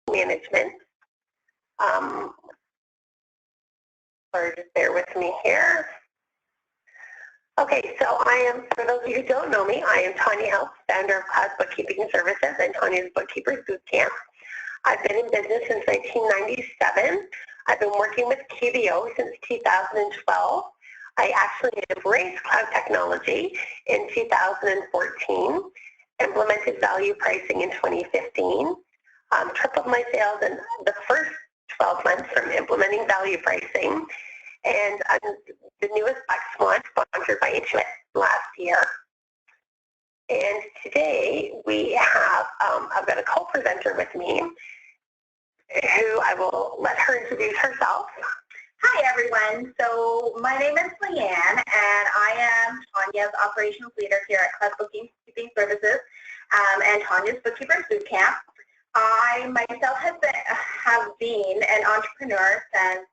management. Sorry, just bear with me here. Okay, so I am, for those of you who don't know me, I am Tanya Helps, founder of Cloud Bookkeeping Services and Tanya's Bookkeepers Bootcamp. I've been in business since 1997. I've been working with QBO since 2012. I actually embraced cloud technology in 2014, implemented value pricing in 2015, tripled my sales in the first 12 months from implementing value pricing, and I'm the newest Black Swan sponsored by Intuit last year. And today we have, I've got a co-presenter with me who I will let her introduce herself. Hi everyone, so my name is Leanne and I am Tanya's operations leader here at Cloud Bookkeeping Services and Tanya's Bookkeepers Bootcamp. I myself have been an entrepreneur since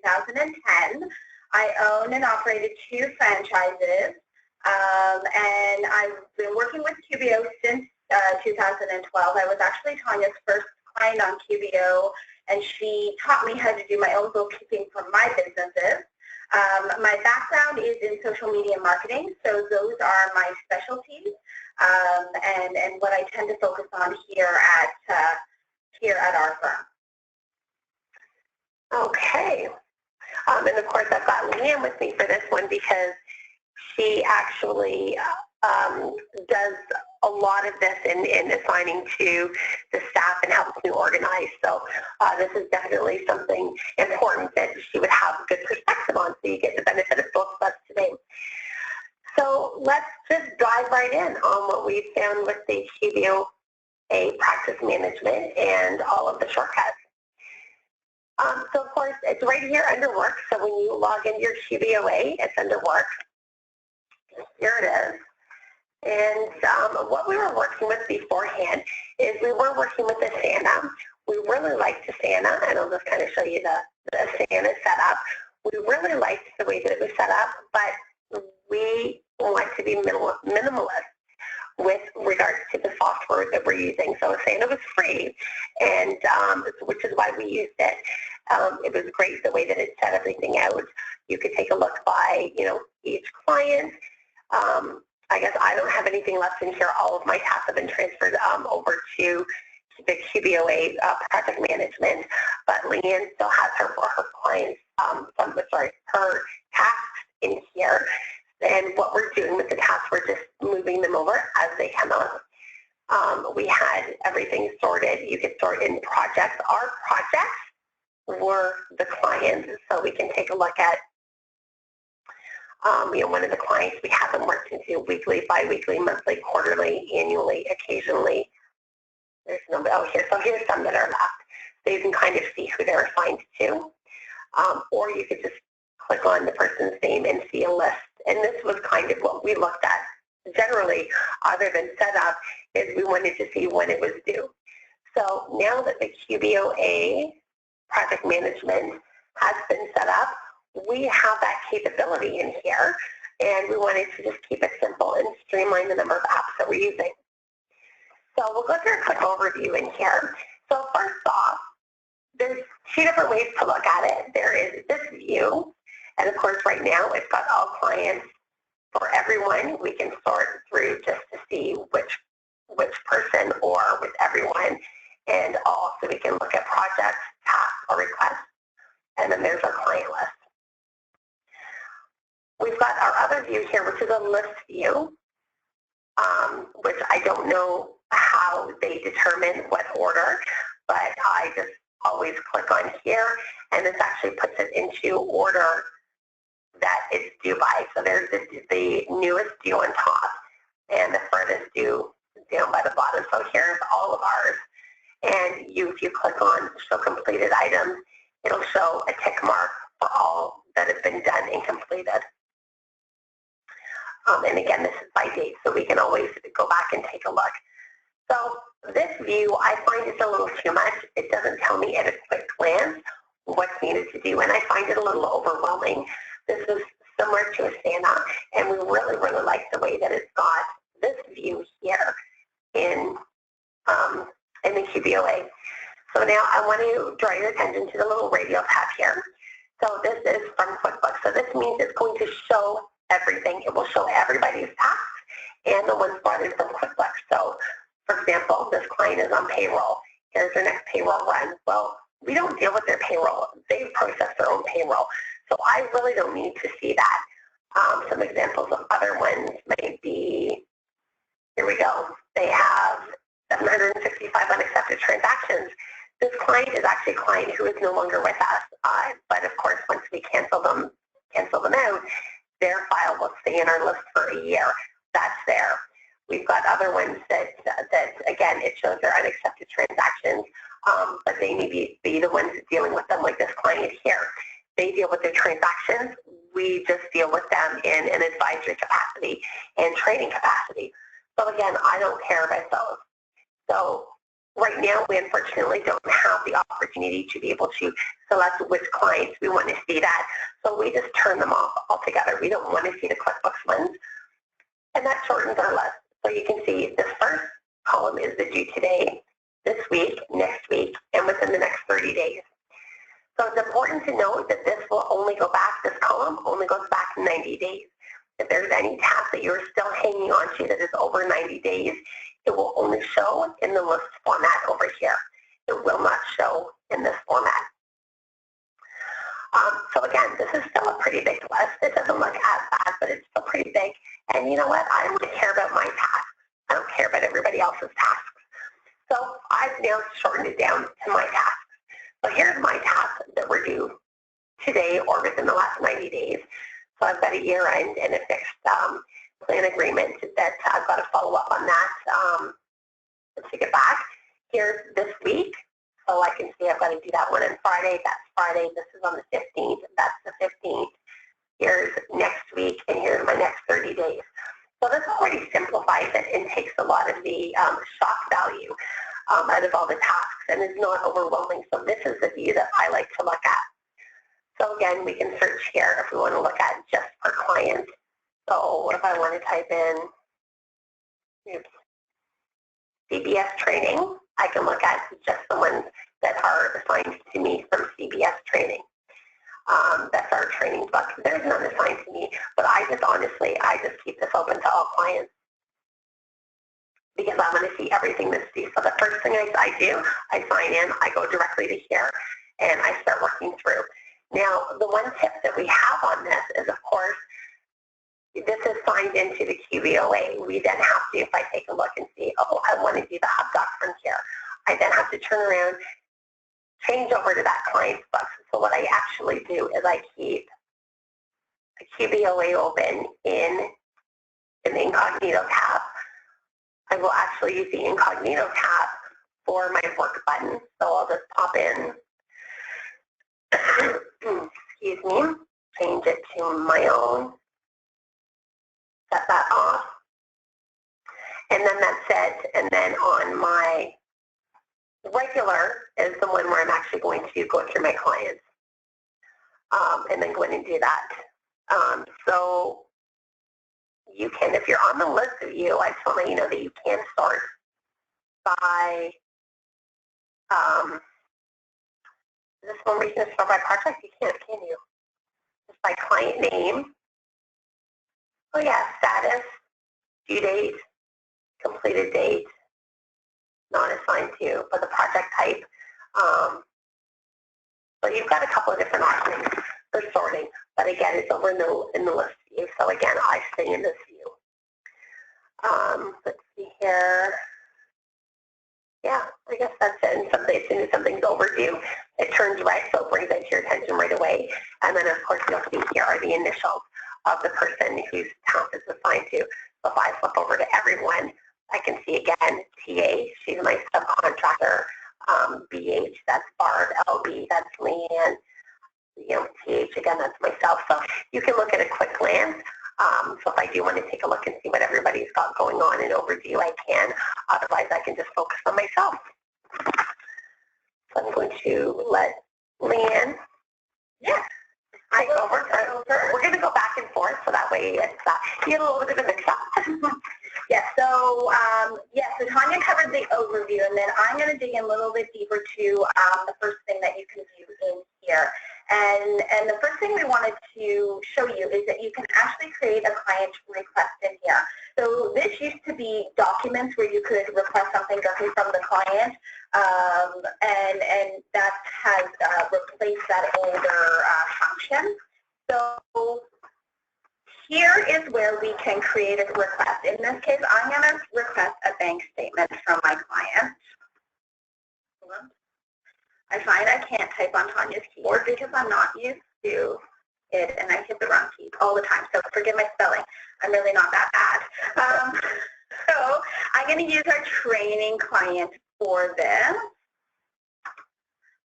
2010. I own and operated 2 franchises and I've been working with QBO since 2012. I was actually Tanya's first client on QBO, and she taught me how to do my own bookkeeping for my businesses. My background is in social media marketing, so those are my specialties and what I tend to focus on here at our firm. Okay. And of course, I've got Leanne with me for this one because she actually does a lot of this in assigning to the staff and helps me organize. So this is definitely something important that she would have a good perspective on, so you get the benefit of both of us today. So let's just dive right in on what we found with the QBO practice management and all of the shortcuts. So of course, it's right here under work. So when you log into your QBOA, it's under work. Here it is. And what we were working with beforehand is we were working with the Santa. We really liked the Santa, and I'll just kind of show you the Santa setup. We really liked the way that it was set up, but we want to be minimalist with regards to the software that we're using. So Santa was free, and which is why we used it. It was great the way that it set everything out. You could take a look by, each client. I guess I don't have anything left in here. All of my tasks have been transferred over to the QBOA project management, but Leanne still has her clients, her tasks in here. And what we're doing with the tasks, we're just moving them over as they come up. We had everything sorted. You could sort in projects. Our projects were the clients, so we can take a look at one of the clients, we have them worked into weekly, bi-weekly, monthly, quarterly, annually, occasionally. There's no, here's some that are left. So you can kind of see who they're assigned to. Or you could just click on the person's name and see a list. And this was kind of what we looked at generally, other than set up, is we wanted to see when it was due. So now that the QBOA project management has been set up, we have that capability in here, and we wanted to just keep it simple and streamline the number of apps that we're using. So we'll go through a quick overview in here. So first off, there's 2 different ways to look at it. There is this view, and of course right now it's got all clients for everyone. We can sort through just to see which person or with everyone, and all, so we can look at projects, tasks, or requests, and then there's our client list. We've got our other view here, which is a list view, which I don't know how they determine what order, but I just always click on here, and this actually puts it into order that it's due by. So there's the newest due on top, and the furthest due down by the bottom. So here's all of ours, and if you click on Show Completed Items, it'll show a tick mark for all that have been done and completed. And again, this is by date, so we can always go back and take a look. So this view, I find it's a little too much. It doesn't tell me at a quick glance what's needed to do, and I find it a little overwhelming. This is similar to a Santa, and we really, really like the way that it's got this view here in the QBOA. So now I want to draw your attention to the little radial tab here. So this is from QuickBooks. So this means it's going to show everything. It will show everybody's tasks and the ones brought in from QuickBooks. So for example, this client is on payroll. Here's their next payroll run. Well, we don't deal with their payroll. They process their own payroll. So I really don't need to see that. Some examples of other ones might be, here we go. They have 765 unaccepted transactions. This client is actually a client who is no longer with us. But of course, once we cancel them out, their file will stay in our list for a year. That's there. We've got other ones that again, it shows their unaccepted transactions, but they may be the ones dealing with them, like this client here. They deal with their transactions. We just deal with them in an advisory capacity and training capacity. So again, I don't care about those. So right now, we unfortunately don't have the opportunity to be able to select which clients we want to see that. So we just turn them off altogether. We don't want to see the QuickBooks ones. And that shortens our list. So you can see this first column is the due today, this week, next week, and within the next 30 days. So it's important to note that this will only go back, this column only goes back 90 days. If there's any task that you're still hanging on to that is over 90 days, it will only show in the list format over here. It will not show in this format. So again, this is still a pretty big list. It doesn't look as bad, but it's still pretty big. And you know what? I don't care about my tasks. I don't care about everybody else's tasks. So I've now shortened it down to my tasks. So here's my tasks that were due today or within the last 90 days. So I've got a year end and a fixed plan agreement that I've got to follow up on that. Let's take it back. Here's this week. So I can see I've got to do that one on Friday. That's Friday. This is on the 15th. That's the 15th. Here's next week, and here's my next 30 days. So this already simplifies it and takes a lot of the shock value out of all the tasks and is not overwhelming. So this is the view that I like to look at. So again, we can search here if we want to look at just per client. So what if I want to type in CBS training? I can look at just the ones that are assigned to me from CBS training. That's our training book. There's none assigned to me, but I just keep this open to all clients because I want to see everything that's due. So the first thing I do, I sign in, I go directly to here, and I start working through. Now, the one tip that we have on this is, of course, this is signed into the QBOA. We then have to, if I take a look and see, oh, I want to do the HubDoc from here, I then have to turn around, change over to that client's book. So what I actually do is I keep the QBOA open in an incognito tab. I will actually use the incognito tab for my work button. So I'll just pop in, excuse me, change it to my own, set that off, and then that's it. And then on my regular is the one where I'm actually going to go through my clients and then go in and do that. So you can, if you're on the list of you, I just want to let you know that you can sort by, is this one where you can sort by project? You can't, can you? Just by client name. Oh yeah, status, due date, completed date, not assigned to, but the project type. So you've got a couple of different options for sorting, but again, it's over in the list view. So again, I stay in this view. Let's see here. Yeah, I guess that's it. And as soon as something's overdue, it turns red, so it brings it to your attention right away. And then, of course, you'll see here are the initials of the person whose task is assigned to. So if I flip over to everyone, I can see again, TA, she's my subcontractor. BH, that's Barb. LB, that's Leanne. TH, again, that's myself. So you can look at a quick glance. So if I do want to take a look and see what everybody's got going on and overdue, I can. Otherwise, I can just focus on myself. So I'm going to let Leanne take over. We're going to go back and forth so that way way you get a little bit of a mix-up. Yes, so so Tanya covered the overview, and then I'm going to dig in a little bit deeper to the first thing that you can do in here. And the first thing we wanted to show you is that you can actually create a client request in here. So this used to be documents where you could request something directly from the client, and that has replaced that older function. So here is where we can create a request. In this case, I'm going to request a bank statement from my client. I find I can't type on Tanya's keyboard because I'm not used to it, and I hit the wrong keys all the time. So forgive my spelling. I'm really not that bad. So I'm going to use our training client for this.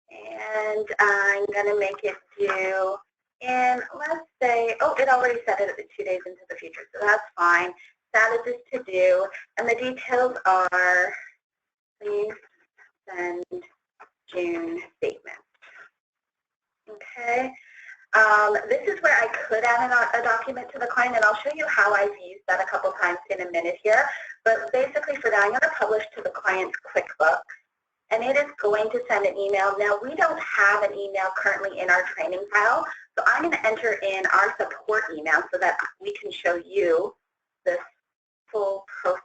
And I'm going to make it due in, let's say, oh, it already set it 2 days into the future, so that's fine. Status is to do, and the details are, please send June statement. Okay. This is where I could add a document to the client, and I'll show you how I've used that a couple times in a minute here. But basically for that, I'm going to publish to the client's QuickBooks, and it is going to send an email. Now, we don't have an email currently in our training file, so I'm going to enter in our support email so that we can show you this full process.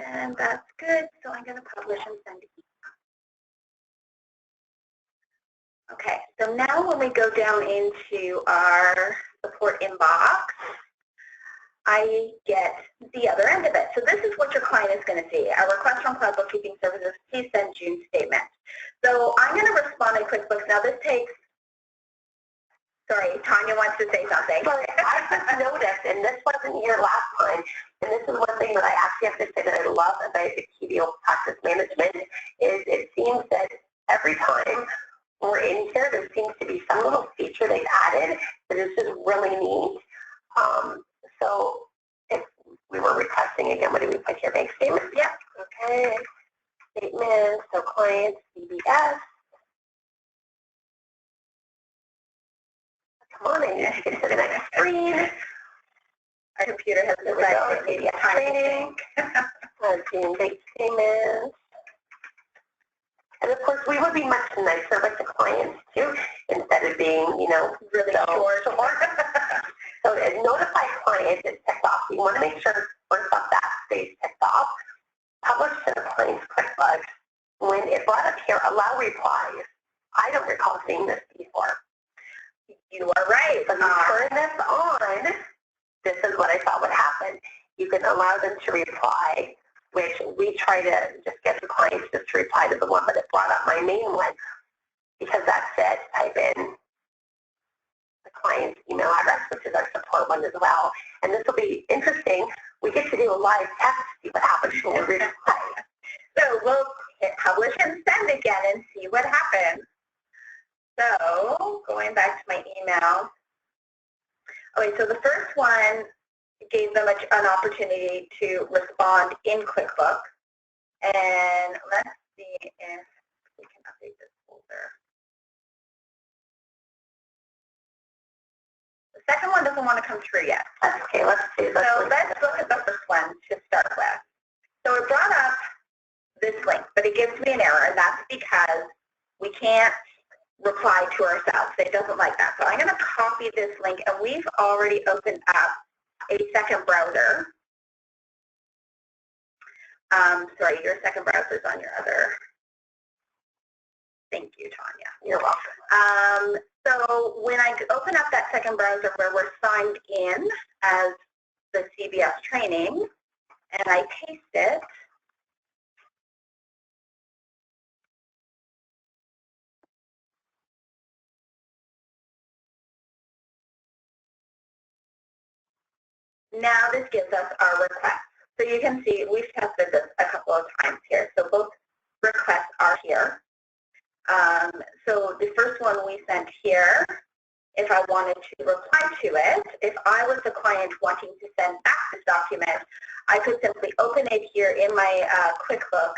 And that's good, so I'm going to publish and send email. Okay, so now when we go down into our support inbox, I get the other end of it. So this is what your client is going to see. A request from Cloud Bookkeeping Services, please send June statement. So I'm going to respond in QuickBooks. Now this takes, sorry, Tanya wants to say something. Sorry, I just noticed, and this wasn't here last time, and this is one thing that I actually have to say that I love about the QBO practice management, is it seems that every time we're in here, there seems to be some little feature they've added that is just really neat. So if we were requesting, again, what do we put here? Bank statements? Yeah. Okay. Statements, so clients, CBS. Come on, I need to get to the next screen. Our computer has decided to be a training. June bank statements. And of course, we would be much nicer with the clients too, instead of being, you know, really short. So notify clients is ticked off. You want to make sure first off that stays ticked off. Publish to the client's QuickBooks. When it brought up here, allow replies. I don't recall seeing this before. You are right. When you turn this on, this is what I thought would happen. You can allow them to reply, which we try to just get the clients just to reply to the one, but it brought up my main one. Because that's it, type in the client's email address, which is our support one as well. And this will be interesting. We get to do a live test to see what happens when we reply. So we'll hit publish and send again and see what happens. So going back to my email. Okay, so the first one gave them an opportunity to respond in QuickBooks. And let's see if we can update this folder. The second one doesn't want to come through yet. Okay, let's see. So let's look at the first one to start with. So it brought up this link, but it gives me an error, and that's because we can't reply to ourselves. It doesn't like that. So I'm going to copy this link, and we've already opened up a second browser. Sorry, your second browser is on your other. Thank you, Tanya. You're welcome. So when I open up that second browser where we're signed in as the CBS training, and I paste it, now this gives us our request. So you can see we've tested this a couple of times here. So both requests are here. So the first one we sent here, if I wanted to reply to it, if I was the client wanting to send back this document, I could simply open it here in my QuickBooks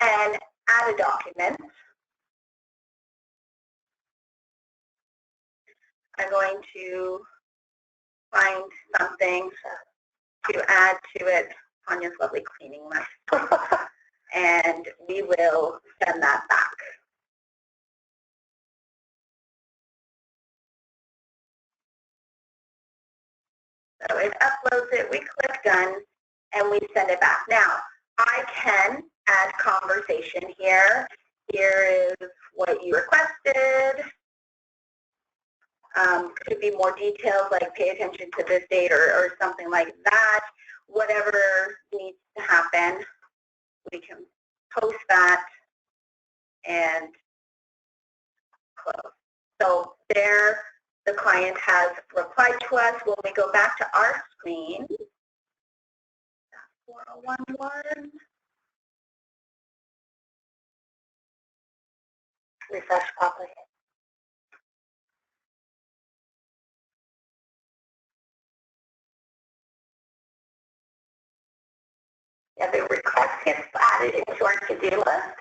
and add a document. I'm going to find something to add to it. Tanya's lovely cleaning mess. And we will send that back. So it uploads it, we click done, and we send it back. Now, I can add conversation here. Here is what you requested. Could be more details like pay attention to this date or something like that. Whatever needs to happen, we can post that and close. So there, the client has replied to us. When we go back to our screen, 4011. Refresh properly. Yeah, the request gets added into our to-do list.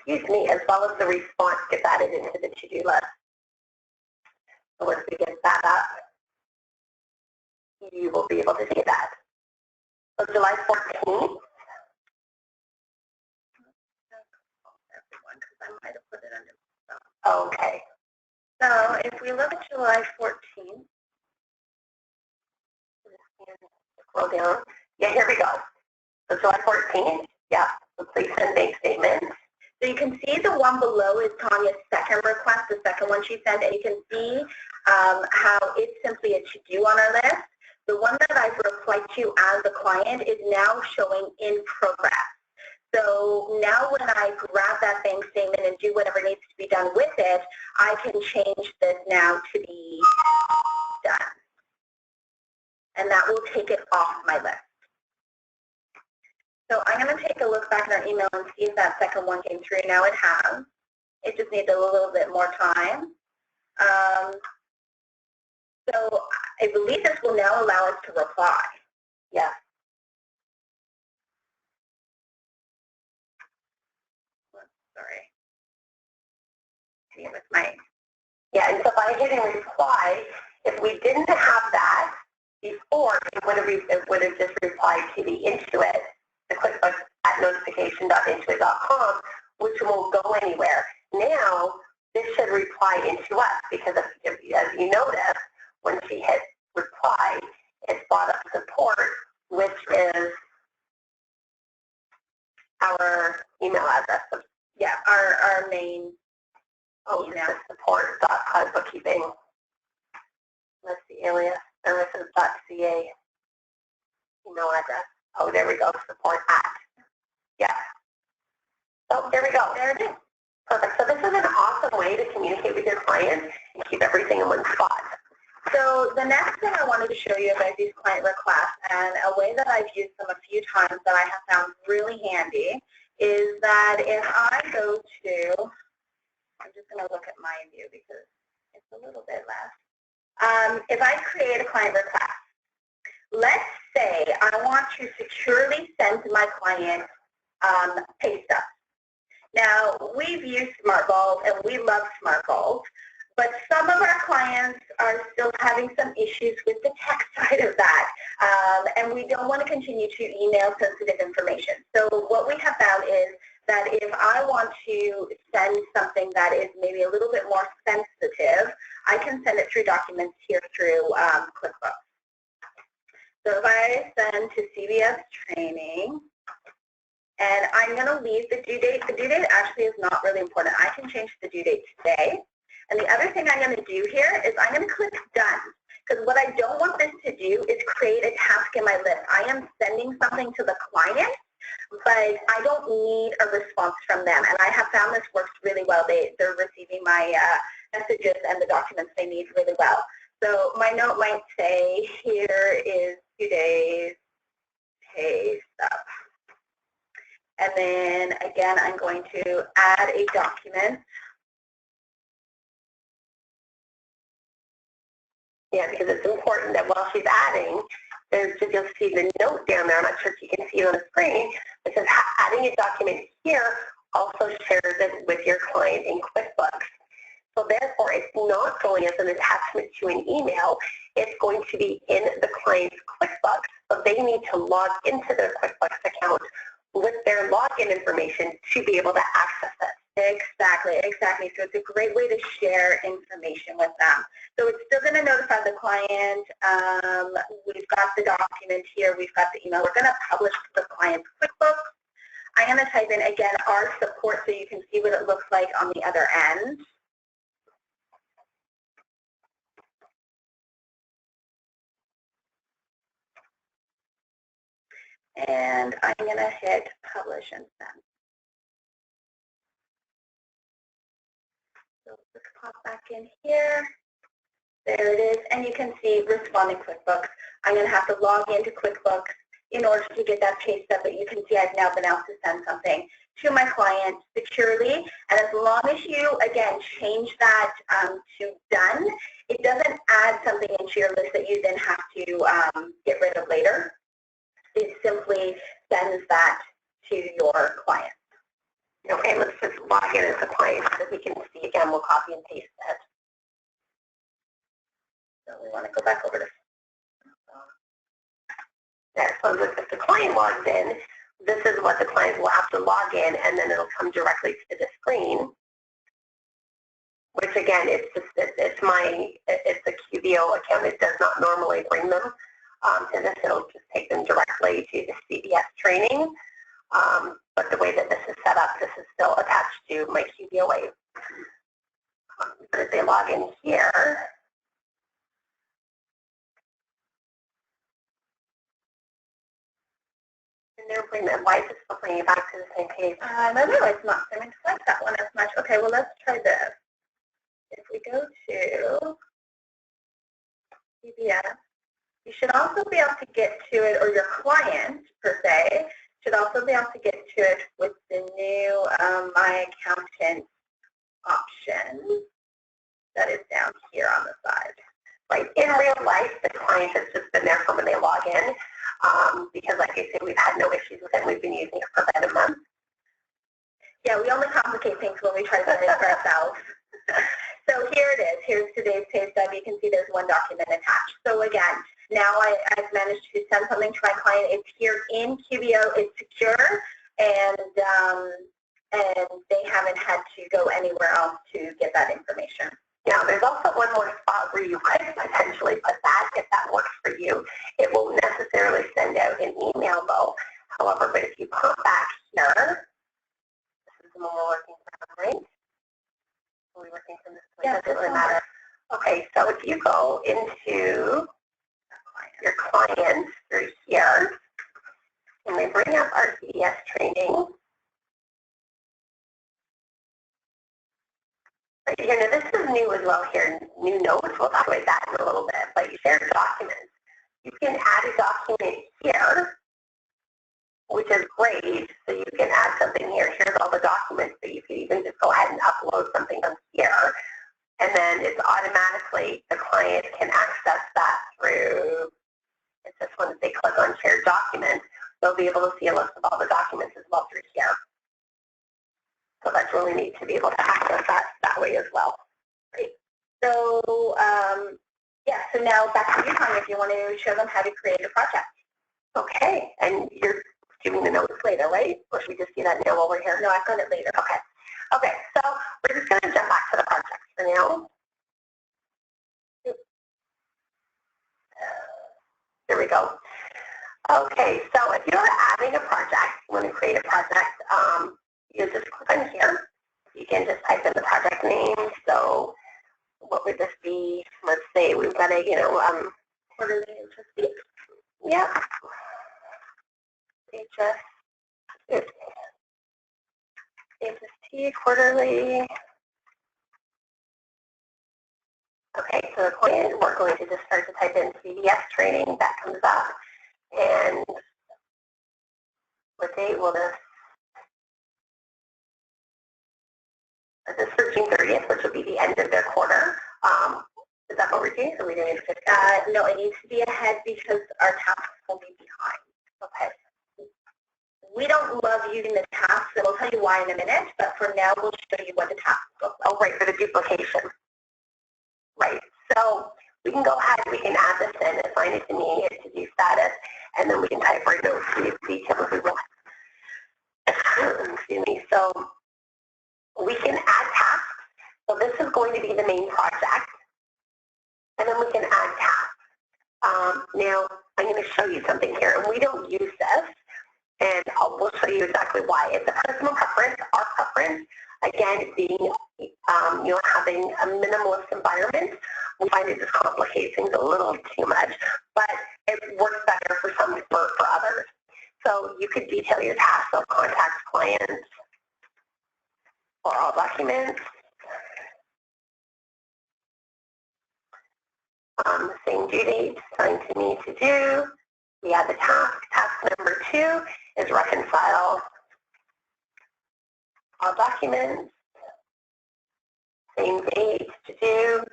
Excuse me, as well as the response gets added into the to-do list. So once we get that up, you will be able to see that. So July 14th. I might have put it under stuff. Okay. So if we look at July 14th, scroll down. Yeah, here we go. So July 14th. Yeah. So please send bank statements. so you can see the one below is Tanya's second request, the second one she sent, and you can see how it's simply a to-do on our list. The one that I've replied to as a client is now showing in progress. So now when I grab that bank statement and do whatever needs to be done with it, I can change this now to be done. And that will take it off my list. So I'm going to take a look back at our email and see if that second one came through. Now it has. It just needs a little bit more time. So I believe this will now allow us to reply. Yeah. Sorry. See with my. Yeah, and so by hitting reply, if we didn't have that before, it would have just replied to the Intuit, the QuickBooks at notification.intuit.com, which won't go anywhere. Now, this should reply into us because as you notice, when she hit reply, it brought up support, which is our email address. Yeah, our main email. Support.cloudbookkeeping. Let's see, alias services.ca email address. Oh, there we go, support at. Yeah. So there we go. There it is. Perfect. So this is an awesome way to communicate with your clients and keep everything in one spot. So the next thing I wanted to show you about these client requests, and a way that I've used them a few times that I have found really handy, is that if I go to, I'm just going to look at my view because it's a little bit less. If I create a client request, let's say I want to securely send to my client pay stubs. Now, we've used SmartVault and we love SmartVault, but some of our clients are still having some issues with the tech side of that, and we don't want to continue to email sensitive information. So what we have found is that if I want to send something that is maybe a little bit more sensitive, I can send it through documents here through QuickBooks. So if I send to CBS training, and I'm going to leave the due date. The due date actually is not really important. I can change the due date today. And the other thing I'm going to do here is I'm going to click done. Because what I don't want this to do is create a task in my list. I am sending something to the client, but I don't need a response from them. And I have found this works really well. They're receiving my messages and the documents they need really well. So my note might say, here is today's pay stub. And then again, I'm going to add a document. Yeah, because it's important that while she's adding, you'll see the note down there. I'm not sure if you can see it on the screen. It says adding a document here also shares it with your client in QuickBooks. So therefore, it's not going as an attachment to an email. It's going to be in the client's QuickBooks. So they need to log into their QuickBooks account with their login information to be able to access it. Exactly. So it's a great way to share information with them. So it's still going to notify the client. We've got the document here. We've got the email. We're going to publish to the client's QuickBooks. I'm going to type in, again, our support so you can see what it looks like on the other end. And I'm going to hit publish and send. So let's pop back in here. There it is. And you can see responding QuickBooks. I'm going to have to log into QuickBooks in order to get that pay stub, but you can see I've now been able to send something to my client securely. And as long as you, again, change that to done, it doesn't add something into your list that you then have to get rid of later. It simply sends that to your client. Okay, let's just log in as a client so that we can see again. We'll copy and paste it. So we want to go back over to there. So if the client logs in, this is what the client will have to log in, and then it'll come directly to the screen. Which again, it's a QBO account. It does not normally bring them to this. It'll just take them directly to the CBS training. But the way that this is set up, this is still attached to my QBOA. But if they log in here, and they're bringing that, why is it still bringing it back to the same page? I don't know, it's not going to select that one as much. Okay, well, let's try this. If we go to CBS, you should also be able to get to it, or your client, per se, should also be able to get to it with the new My Accountant option that is down here on the side. Right. In real life, the client has just been there from when they log in because, like I said, we've had no issues with it. We've been using it for about a month. Yeah, we only complicate things when we try to do it for ourselves. So here it is. Here's today's pay stub. You can see there's one document attached. So again, now I've managed to send something to my client. It's here in QBO. It's secure, and they haven't had to go anywhere else to get that information. Now, there's also one more spot where you could potentially put that if that works for you. It won't necessarily send out an email, though. However, but if you come back here, this is the one we're working from, right? Are we working from this point? Yeah, it doesn't really matter. Okay, so if you go into your client through here, and we bring up our CBS training. Right here, now this is new as well here, new notes. We'll talk about that in a little bit, but you share documents. You can add a document here, which is great. So you can add something here. Here's all the documents, but you can even just go ahead and upload something on here. And then it's automatically, the client can access that through, it's this one, if they click on shared documents, they'll be able to see a list of all the documents as well through here. So that's really neat to be able to access that way as well. Great. So, yeah, so now back to you, Tanya, if you want to show them how to create a project. Okay, and you're doing the notes later, right? Or should we just do that now while we're here? No, I've got it later. Okay. Okay, so we're just going to jump back to the project for now. There we go. Okay, so if you're adding a project, you want to create a project, you just click on here. You can just type in the project name. So what would this be? Let's say we've got a, Quarterly HST. Yeah. HST quarterly. Okay, so the client, we're going to just start to type in CBS training. That comes up. And what date will this? This is for June 30th, which will be the end of their quarter. Is that back over to you? Or are we doing it? No, it needs to be ahead because our tasks will be behind. Okay. We don't love using the tasks, and we'll tell you why in a minute, but for now, we'll show you what the tasks look like. Oh, right, for the duplication. Right. So we can go ahead, we can add this in, assign it to me, and to do status, and then we can type our notes to use details we want. Excuse me. So we can add tasks. So this is going to be the main project. And then we can add tasks. Now, I'm going to show you something here. And we don't use this. And we'll show you exactly why. It's a personal preference. Our preference, again, being, having a minimalist environment. We find it just complicates things a little too much. But it works better for some, for others. So you could detail your tasks of contacts, clients, or all documents. Same due date, assigned to me to do. We add the task. Task number 2 is reconcile all documents. Same date to do.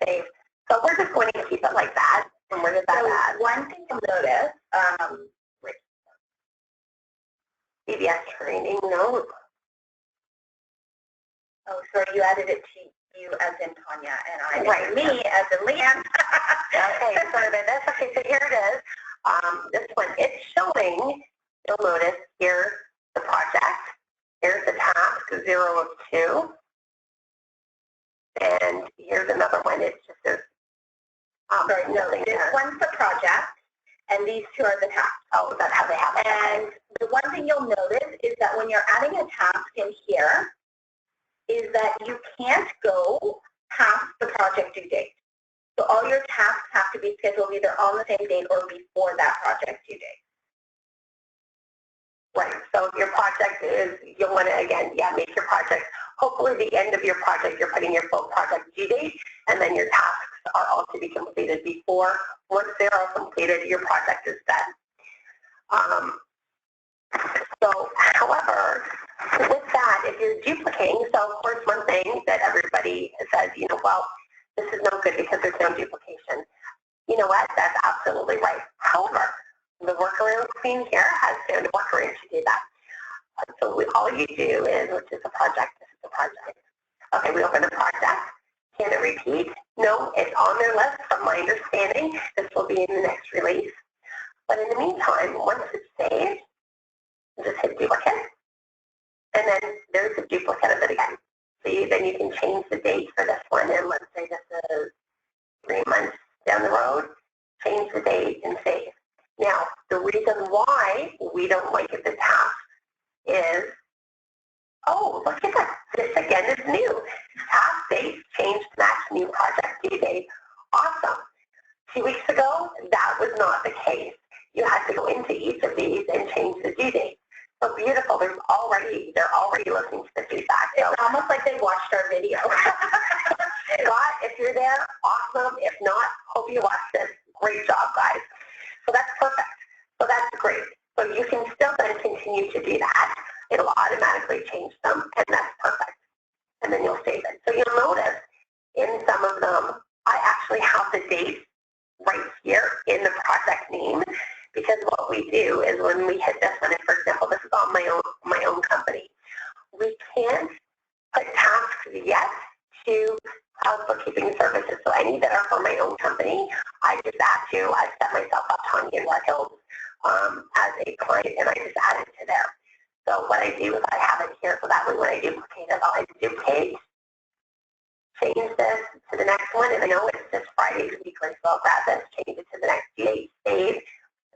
Save. So we're just going to keep it like that. And where did that add? One thing you'll notice, CBS training, no. Oh, sorry, you added it to you as in Tanya, and I right. Me as in Leanne. Okay, sorry about this. Okay, so here it is. This one, it's showing, you'll notice here the project. Here's the task, 0 of 2. And here's another one. It's just this. Sorry, no, this one's the project, and these 2 are the tasks. Oh, that's how they have it. And the one thing you'll notice is that when you're adding a task in here, is that you can't go past the project due date. So all your tasks have to be scheduled either on the same date or before that project due date. Right, so your project is, you'll want to, again, make your project, hopefully the end of your project, you're putting your full project due date, and then your tasks are all to be completed before. Once they're all completed, your project is done. So, however, with that, if you're duplicating, so of course one thing that everybody says, well, this is no good because there's no duplication. You know what? That's absolutely right. However, the workaround queen here has found a workaround to do that. So all you do is, which is a project, this is a project. Okay, we open a project. Can it repeat? No, it's on their list. From my understanding, this will be in the next release. But in the meantime, once it's saved, just hit duplicate, and then there's a duplicate of it again. So then you can change the date for this one, and let's say this is 3 months down the road, change the date and save. Now, the reason why we don't like it the task is, oh, look at that. This again is new. Task date changed to match new project due date. Awesome. 2 weeks ago, that was not the case. You had to go into each of these and change the due date. So beautiful. They're already listening to the feedback. So it's almost like they watched our video. Scott, if you're there, awesome. If not, hope you watched this. Great job, guys. So that's perfect. So that's great. So you can still then continue to do that. It'll automatically change them, and that's perfect. And then you'll save it. So you'll notice in some of them, I actually have the date right here in the project name, because what we do is when we hit this one, and for example, this is on my own company, we can't put tasks yet to house bookkeeping services. So any that are for my own company, I just I set myself up Tanya in Red Hills as a client, and I just add it to there. So what I do is I have it here, so that way when I duplicate it, I'll duplicate, change this to the next one, and I know it's just Friday's weekly, so I'll grab this, change it to the next date, save,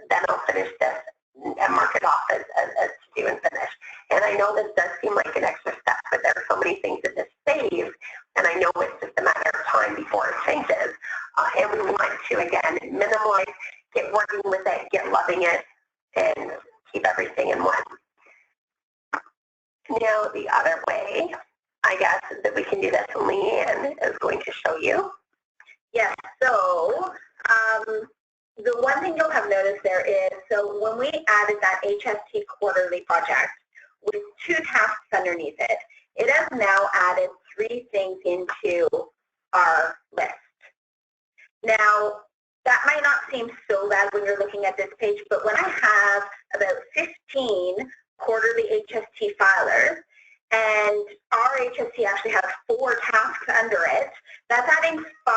then I'll finish this and mark it off as to do and finish. And I know this does seem like an extra step, but there are so many things that this saves, and I know it's just a matter of time before it changes. And we want to, again, minimize, get working with it, get loving it, and keep everything in one. Now, the other way, I guess, that we can do this, Leanne is going to show you. Yes, so the one thing you'll have noticed there is, so when we added that HST quarterly project with 2 tasks underneath it, it has now added 3 things into our list. Now, that might not seem so bad when you're looking at this page, but when I have about 15 quarterly HST filers, and our HST actually has 4 tasks under it, that's adding 5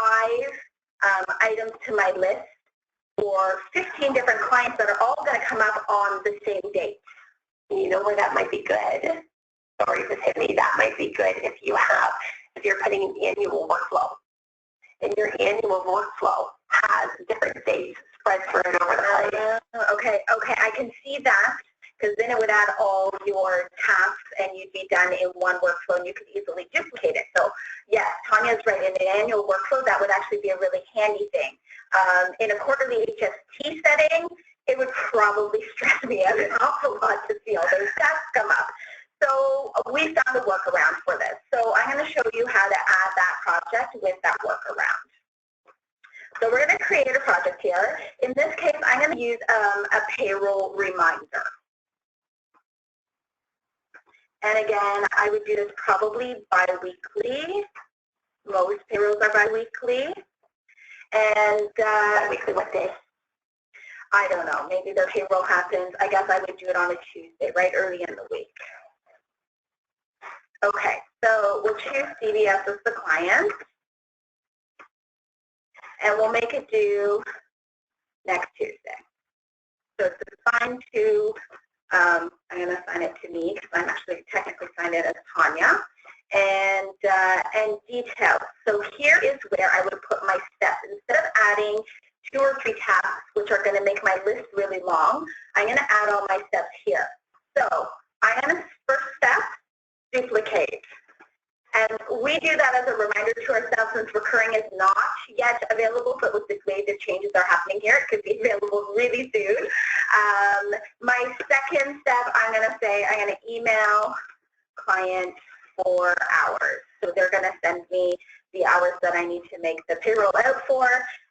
items to my list for 15 different clients that are all going to come up on the same date. You know where that might be good? Sorry, just hit me. That might be good if you're putting an annual workflow. And your annual workflow has different dates spread throughout over the place. Okay, I can see that, because then it would add all your tasks and you'd be done in one workflow and you could easily duplicate it. So yes, Tanya's right. In an annual workflow, that would actually be a really handy thing. In a quarterly HST setting, it would probably stress me out an awful lot to see all those tasks come up. So we found a workaround for this. So I'm going to show you how to add that project with that workaround. So we're going to create a project here. In this case, I'm going to use a payroll reminder. And again, I would do this probably bi-weekly. Most payrolls are bi-weekly. And bi-weekly what day? I don't know. Maybe their payroll happens. I guess I would do it on a Tuesday, right early in the week. Okay, so we'll choose CVS as the client. And we'll make it due next Tuesday. So it's assigned to, I'm going to assign it to me because I'm actually technically signed it as Tanya. And details. So here is where I would put my steps. Instead of adding 2 or 3 tasks, which are going to make my list really long, I'm going to add all my steps here. So I'm going to, first step, duplicate. And we do that as a reminder to ourselves since recurring is not yet available, but with the way the changes are happening here, it could be available really soon. My second step, I'm going to say, I'm going to email client for hours. So they're going to send me the hours that I need to make the payroll out for.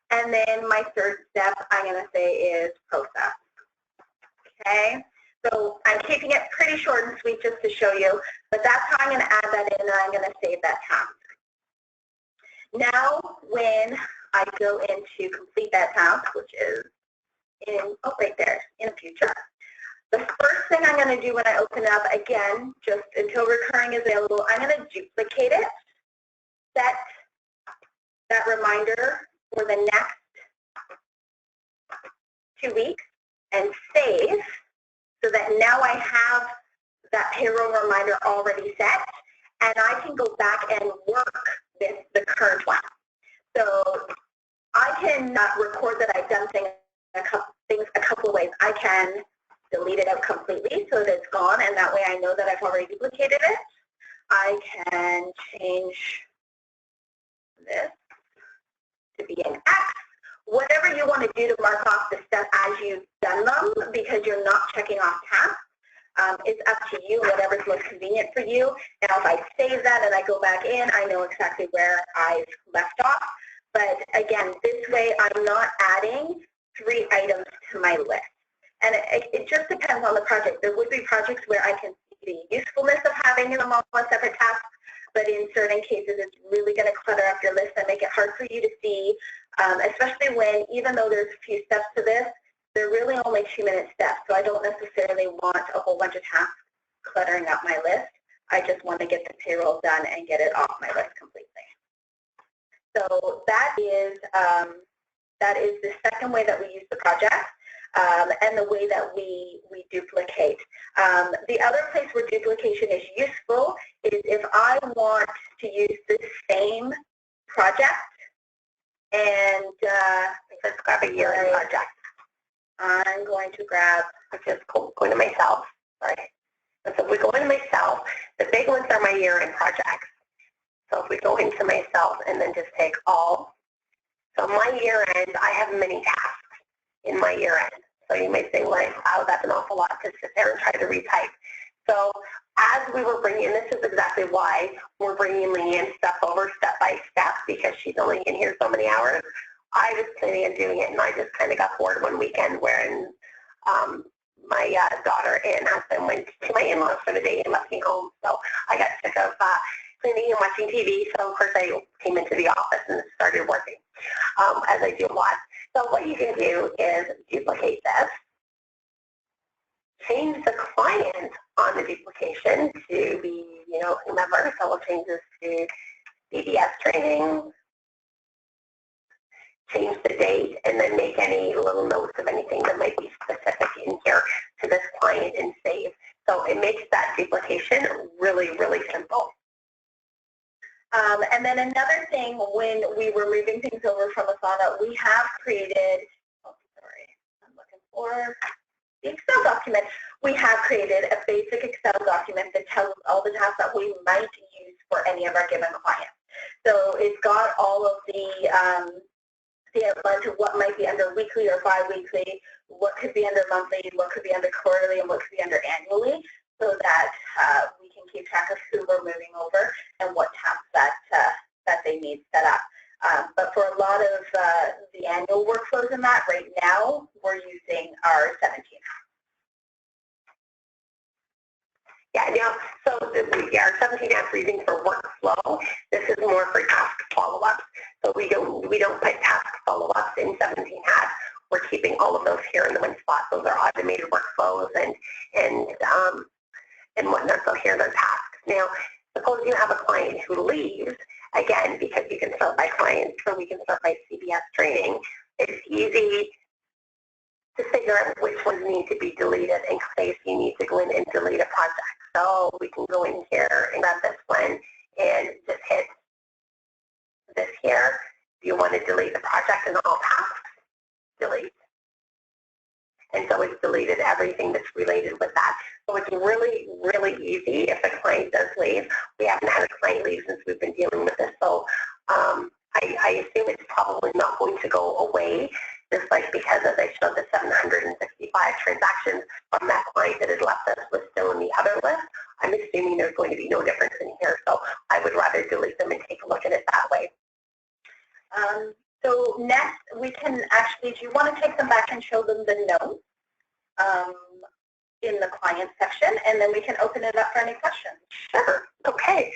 And then my third step, I'm going to say is process. Okay? So I'm keeping it pretty short and sweet just to show you, but that's how I'm going to add that in, and I'm going to save that task. Now, when I go into complete that task, which is in, oh, right there, in the future, the first thing I'm going to do when I open up, again, just until recurring is available, I'm going to duplicate it, set that reminder for the next 2 weeks, and save, so that now I have that payroll reminder already set, and I can go back and work with the current one. So I can record that I've done things a couple of ways. I can delete it out completely so that it's gone, and that way I know that I've already duplicated it. I can change this to be an X. Whatever you want to do to mark off the step as you've done them, because you're not checking off tasks, it's up to you, whatever's most convenient for you. Now, if I save that and I go back in, I know exactly where I've left off. But again, this way I'm not adding 3 items to my list. And it just depends on the project. There would be projects where I can see the usefulness of having them all on separate tasks, but in certain cases it's really going to clutter up your list and make it hard for you to see, especially when, even though there's a few steps to this, they're really only 2-minute steps, so I don't necessarily want a whole bunch of tasks cluttering up my list. I just want to get the payroll done and get it off my list completely. So that is the second way that we use the project. And the way that we duplicate. The other place where duplication is useful is if I want to use the same project, and let's grab a year-end project. I'm going to grab, just going to myself, sorry. So if we go into myself, the big ones are my year-end projects. So if we go into myself and then just take all, so my year-end, I have many tasks in my year-end. So you may say, well, wow, that's an awful lot to sit there and try to retype. So as we were bringing, this is exactly why we're bringing Leanne's stuff over step by step, because she's only in here so many hours. I was planning on doing it, and I just kind of got bored one weekend wherein my daughter and husband went to my in-laws for the day and left me home. So I got sick of cleaning and watching TV, so of course I came into the office and started working. as I do a lot. So what you can do is duplicate this, change the client on the duplication to be, whomever. So we'll change this to CBS training, change the date, and then make any little notes of anything that might be specific in here to this client and save. So it makes that duplication really, really simple. And then another thing, when we were moving things over from Asana, we have created, I'm looking for the Excel document. We have created a basic Excel document that tells all the tasks that we might use for any of our given clients. So it's got all of the outline to what might be under weekly or bi-weekly, what could be under monthly, what could be under quarterly, and what could be under annually, so that we can keep track of who we're moving over and what tasks that they need set up. But for a lot of the annual workflows in that, right now, we're using our 17. Yeah, so our 17 apps we're using for workflow. This is more for task follow-ups. So we don't put task follow-ups in 17 apps. We're keeping all of those here in the one spot. Those are automated workflows and whatnot. So here are the tasks. Now, suppose you have a client who leaves, again, because you can sort by clients, or we can sort by CBS training. It's easy to figure out which ones need to be deleted in case you need to go in and delete a project. So we can go in here and grab this one and just hit this here. Do you want to delete the project and all tasks? Delete. And so it's deleted everything that's related with that. So it's really, really easy if a client does leave. We haven't had a client leave since we've been dealing with this. So I assume it's probably not going to go away, just like because as I showed the 765 transactions from that client that had left us was still in the other list. I'm assuming there's going to be no difference in here. So I would rather delete them and take a look at it that way. So next, we can actually, do you want to take them back and show them the notes in the client section, and then we can open it up for any questions? Sure. Okay.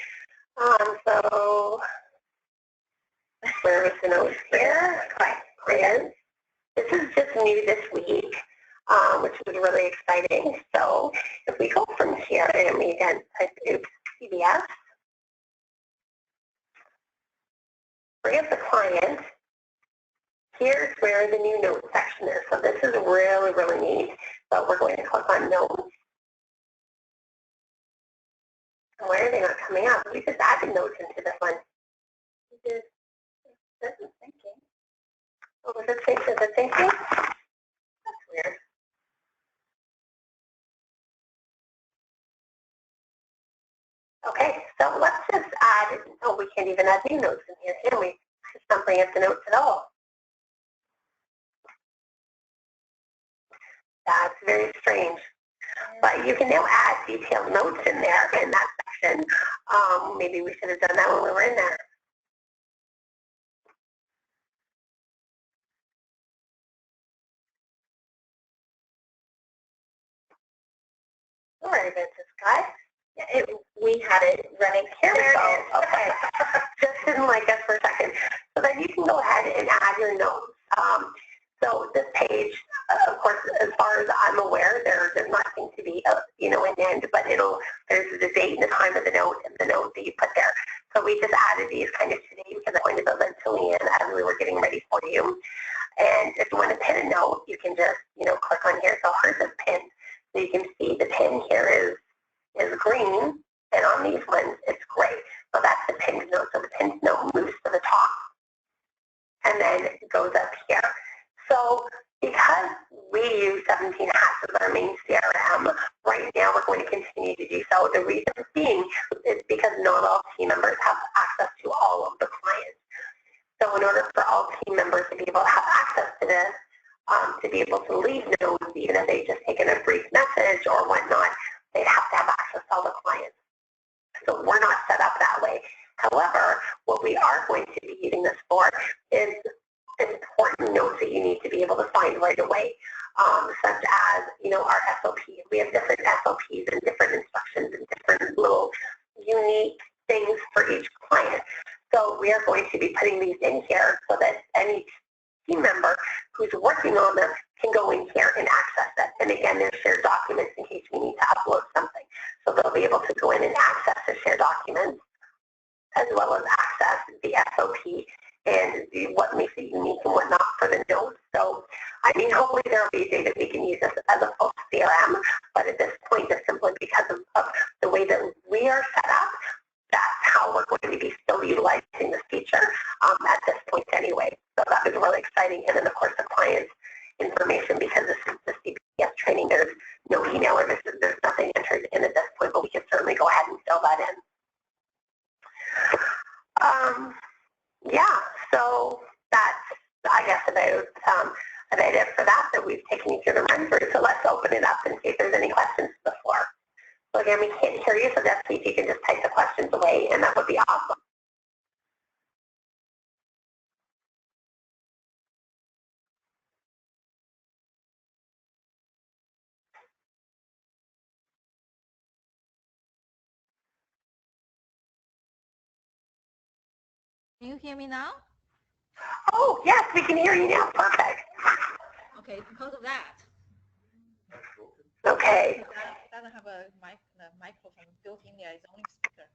So where is the notes here? Clients. This is just new this week, which is really exciting. So if we go from here and we again type CBS, bring up the client. Here's where the new notes section is. So this is really, really neat. So we're going to click on notes. And why are they not coming up? We just added notes into this one. We did. This is thinking. Oh, is it thinking? That's weird. Okay, so let's just add, oh, we can't even add new notes in here, can we? It's not bringing up the notes at all. That's very strange. But you can now add detailed notes in there in that section. Maybe we should have done that when we were in there. All right, Vincent Scott. We had it running. Here we go. Okay. Just didn't like us for a second. So then you can go ahead and add your notes. So this page, of course, as far as I'm aware, there does not seem to be an end, but there's the date and the time of the note and the note that you put there. So we just added these kind of today because I pointed those out to Leanne as we were getting ready for you. And if you want to pin a note, you can just, click on here. So hers is pinned. So you can see the pin here is green, and on these ones, it's gray. So that's the pinned note. So the pinned note moves to the top, and then it goes up here. So because we use 17 Hats as our main CRM, right now we're going to continue to do so. The reason being is because not all team members have access to all of the clients. So in order for all team members to be able to have access to this, to be able to leave notes, even if they've just taken a brief message or whatnot, they'd have to have access to all the clients. So we're not set up that way. However, what we are going to be using this for is important notes that you need to be able to find right away, such as, our SOP. We have different SOPs and different instructions and different little unique things for each client. So we are going to be putting these in here so that be able to go in and access the share documents as well as access the SOP and what makes it unique and whatnot for the notes. So, I mean, hopefully there will be a day that we can use this as a full CRM, but at this point, just simply because of the way that we are set up, that's how we're going to be still utilizing this feature at this point anyway. So that was really exciting. And then, of course, the client's information, because this is the CPS training, there's no email or there's nothing entered in at this point, but we can certainly go ahead and fill that in. Yeah, so that's, I guess, about it for that we've taken you through the run through. So let's open it up and see if there's any questions to the floor. So again, we can't hear you, so that's if you can just type the questions away, and that would be awesome. Can you hear me now? Oh, yes, we can hear you now. Perfect. Okay, because of that. Okay. It doesn't have a microphone built in there, it's only speaker.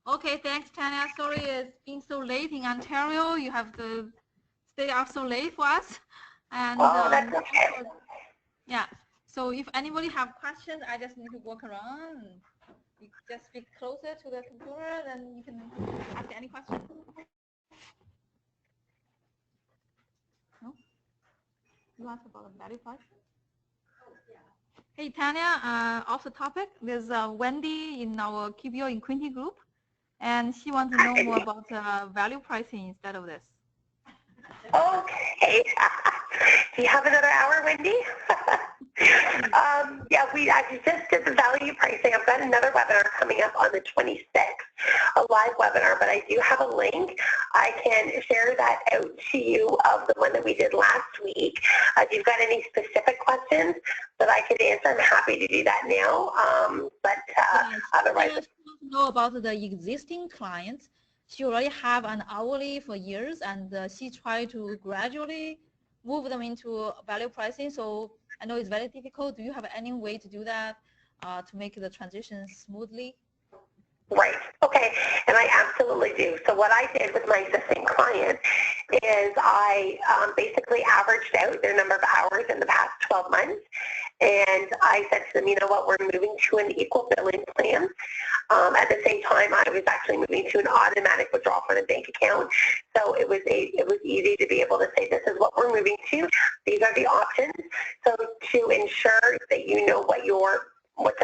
Okay, thanks, Tanya. Sorry it's been so late in Ontario. You have to stay up so late for us. And that's okay. Yeah, so if anybody have questions, I just need to walk around. You just speak closer to the computer, then you can ask any question. No? You ask about the value pricing? Hey, Tanya, off the topic, there's Wendy in our QBO in Quinty group, and she wants to know more about value pricing instead of this. Okay. Do you have another hour, Wendy? Yeah, I just did the value pricing. I've got another webinar coming up on the 26th, a live webinar, but I do have a link. I can share that out to you of the one that we did last week. If you've got any specific questions that I could answer, I'm happy to do that now. Otherwise, I want to know about the existing clients. She already have an hourly for years, and she tried to gradually move them into value pricing. So I know it's very difficult. Do you have any way to do that to make the transition smoothly? Right. Okay. And I absolutely do. So what I did with my existing client is I basically averaged out their number of hours in the past 12 months. And I said to them, you know what, we're moving to an equal billing plan. At the same time, I was actually moving to an automatic withdrawal from the bank account. So it was easy to be able to say, this is what we're moving to. These are the options. So to ensure that you know what to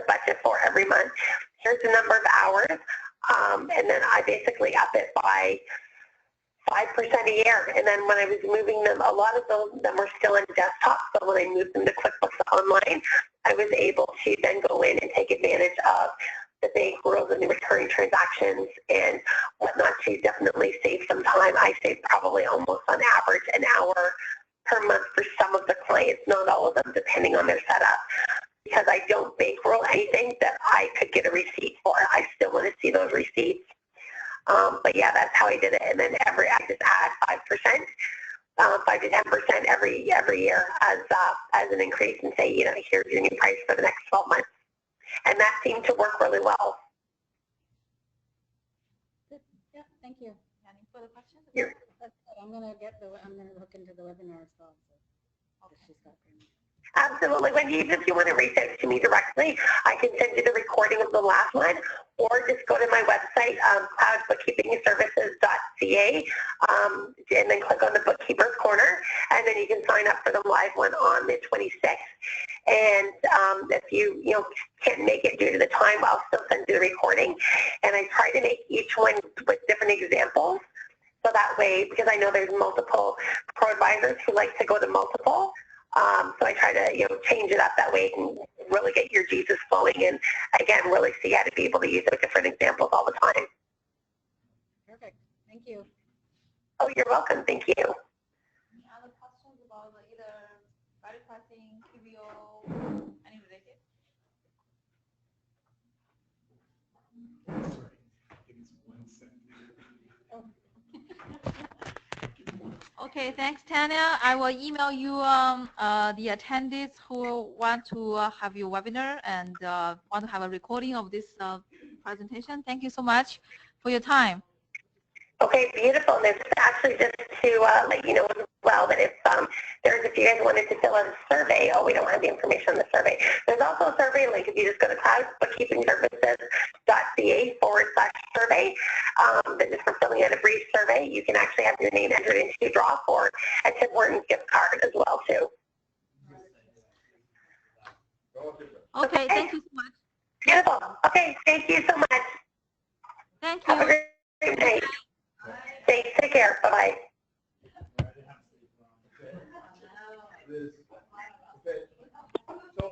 budget for every month, here's the number of hours, and then I basically up it by 5% a year. And then when I was moving them, a lot of them were still on desktop, so when I moved them to QuickBooks Online, I was able to then go in and take advantage of the bank rules and the recurring transactions and whatnot to definitely save some time. I saved probably almost on average an hour per month for some of the clients, not all of them, depending on their setup, because I don't bankroll anything that I could get a receipt for. I still want to see those receipts. But yeah, that's how I did it. And then I just add 5%, 5 to 10% every year as an increase, and say, you know, here's your new price for the next 12 months. And that seemed to work really well. Good. Yeah, thank you. Any further questions? I'm gonna look into the webinar as well. So okay. She's got Absolutely. Wendy, if you want to reach out to me directly, I can send you the recording of the last one, or just go to my website, cloudbookkeepingservices.ca, and then click on the Bookkeeper's Corner, and then you can sign up for the live one on the 26th. And if you can't make it due to the time, I'll still send you the recording. And I try to make each one with different examples, so that way, because I know there's multiple pro advisors who like to go to multiple. So I try to change it up that way and really get your Jesus flowing, and again really see how to be able to use it with different examples all the time. Perfect. Thank you. Oh, you're welcome. Thank you. Any other questions about either value pricing, QBO, any related? Okay, thanks, Tanya. I will email you the attendees who want to have your webinar and want to have a recording of this presentation. Thank you so much for your time. Okay, beautiful. And it's actually just to let you know as well that if if you guys wanted to fill out a survey, we don't have the information on the survey. There's also a survey link if you just go to cloudbookkeepingservices.ca/survey. That is for filling out a brief survey. You can actually have your name entered into a draw for a Tim Hortons gift card as well too. Okay, thank you so much. Beautiful. Okay, thank you so much. Thank you. Have a great night. Thanks. Take care. Bye-bye. Okay, so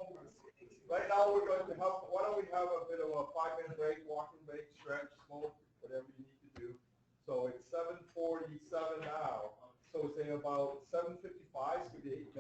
right now we're going to have, why don't we have a bit of a 5-minute break, walking break, stretch, smoke, whatever you need to do. So it's 7:47 now. So say about 7:50.